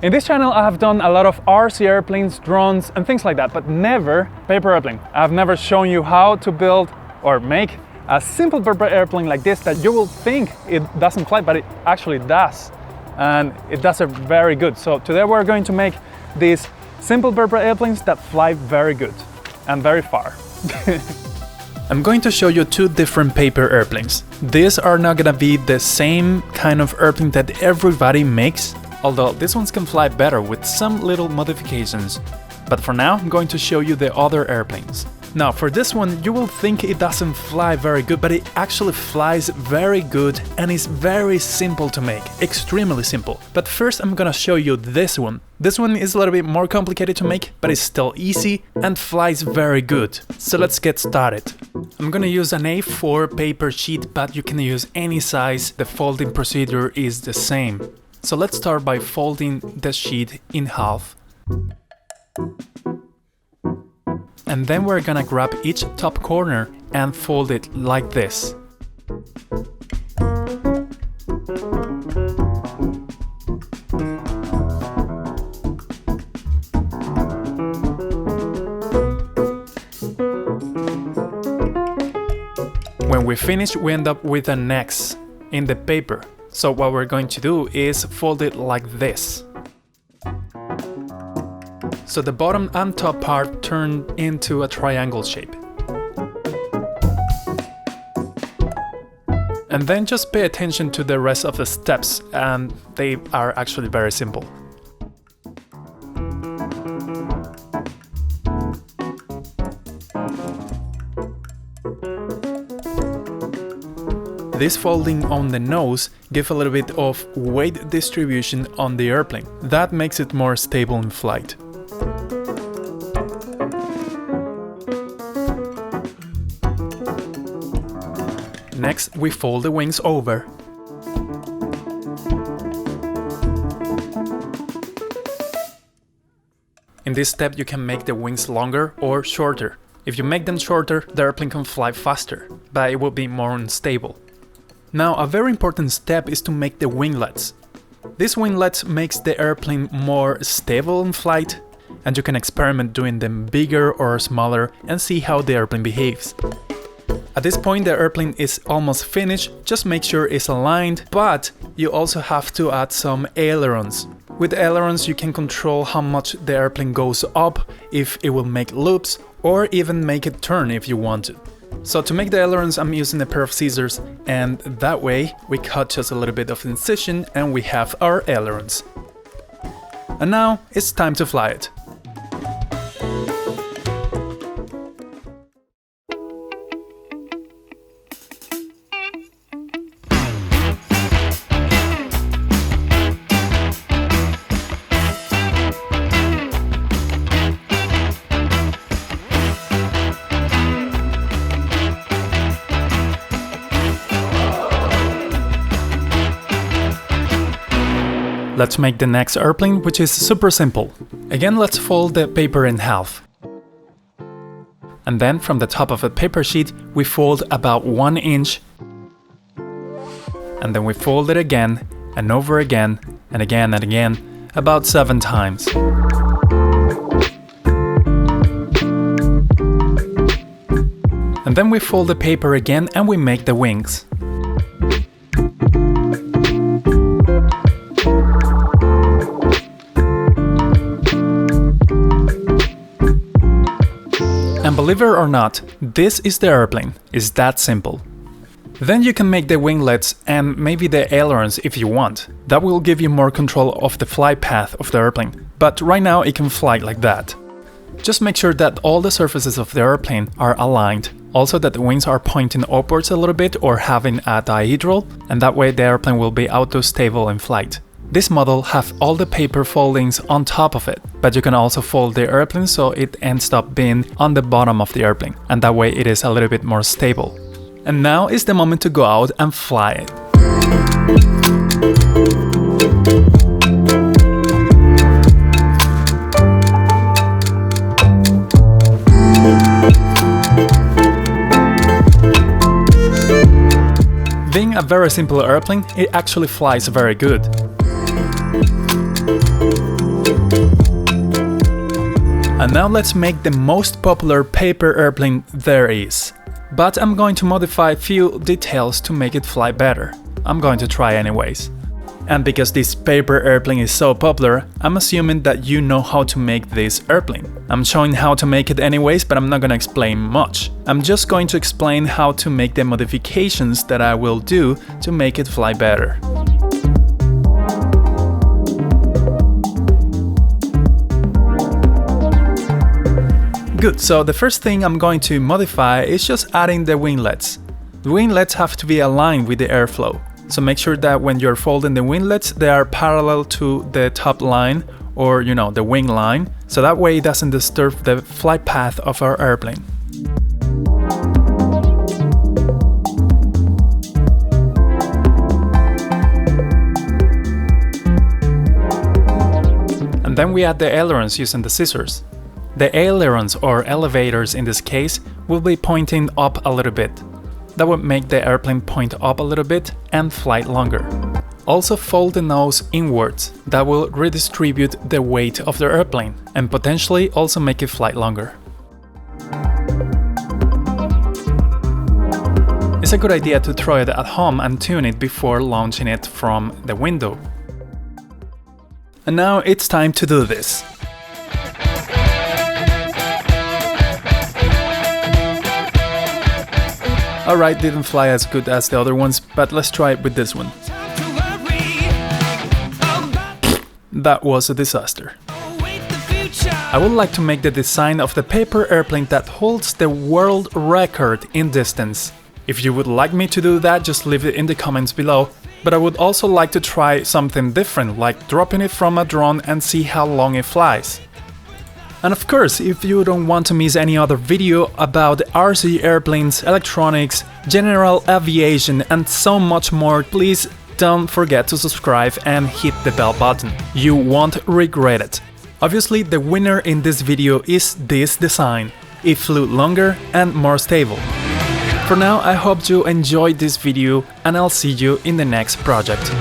In this channel I have done a lot of RC airplanes, drones and things like that, but never paper airplane. I've never shown you how to build or make a simple paper airplane like this that you will think it doesn't fly, but it actually does. And it does it very good. So today we're going to make these simple paper airplanes that fly very good and very far. I'm going to show you two different paper airplanes. These are not gonna be the same kind of airplane that everybody makes, although these ones can fly better with some little modifications. But for now, I'm going to show you the other airplanes. Now, for this one, you will think it doesn't fly very good, but it actually flies very good and is very simple to make, extremely simple. But first, I'm gonna show you this one. This one is a little bit more complicated to make, but it's still easy and flies very good. So let's get started. I'm gonna use an A4 paper sheet, but you can use any size. The folding procedure is the same. So let's start by folding the sheet in half. And then we're gonna grab each top corner and fold it like this. When we finish, we end up with an X in the paper. So what we're going to do is fold it like this. So the bottom and top part turn into a triangle shape. And then just pay attention to the rest of the steps, and they are actually very simple. This folding on the nose gives a little bit of weight distribution on the airplane. That makes it more stable in flight. Next, we fold the wings over. In this step, you can make the wings longer or shorter. If you make them shorter, the airplane can fly faster, but it will be more unstable. Now, a very important step is to make the winglets. These winglets makes the airplane more stable in flight, and you can experiment doing them bigger or smaller and see how the airplane behaves. At this point, the airplane is almost finished, just make sure it's aligned, but you also have to add some ailerons. With ailerons, you can control how much the airplane goes up, if it will make loops, or even make it turn if you want to. So to make the ailerons, I'm using a pair of scissors, and that way we cut just a little bit of incision and we have our ailerons. And now it's time to fly it. Let's make the next airplane, which is super simple. Again, let's fold the paper in half. And then from the top of the paper sheet, we fold about 1 inch. And then we fold it again, and over again, and again and again, about 7 times. And then we fold the paper again and we make the wings. And believe it or not, this is the airplane. It's that simple. Then you can make the winglets and maybe the ailerons if you want. That will give you more control of the flight path of the airplane. But right now it can fly like that. Just make sure that all the surfaces of the airplane are aligned. Also that the wings are pointing upwards a little bit or having a dihedral, and that way the airplane will be auto-stable in flight. This model have all the paper foldings on top of it, but you can also fold the airplane so it ends up being on the bottom of the airplane, and that way it is a little bit more stable. And now is the moment to go out and fly it. Being a very simple airplane, it actually flies very good. And now let's make the most popular paper airplane there is. But I'm going to modify a few details to make it fly better. I'm going to try anyways. And because this paper airplane is so popular, I'm assuming that you know how to make this airplane. I'm showing how to make it anyways, but I'm not gonna explain much. I'm just going to explain how to make the modifications that I will do to make it fly better. Good, so the first thing I'm going to modify is just adding the winglets. The winglets have to be aligned with the airflow. So make sure that when you're folding the winglets, they are parallel to the top line or, the wing line. So that way it doesn't disturb the flight path of our airplane. And then we add the ailerons using the scissors. The ailerons, or elevators in this case, will be pointing up a little bit. That would make the airplane point up a little bit and fly longer. Also fold the nose inwards. That will redistribute the weight of the airplane and potentially also make it fly longer. It's a good idea to try it at home and tune it before launching it from the window. And now it's time to do this. Alright, didn't fly as good as the other ones, but let's try it with this one. That was a disaster. I would like to make the design of the paper airplane that holds the world record in distance. If you would like me to do that, just leave it in the comments below. But I would also like to try something different, like dropping it from a drone and see how long it flies. And of course, if you don't want to miss any other video about RC airplanes, electronics, general aviation and so much more, please don't forget to subscribe and hit the bell button. You won't regret it. Obviously, the winner in this video is this design. It flew longer and more stable. For now, I hope you enjoyed this video and I'll see you in the next project.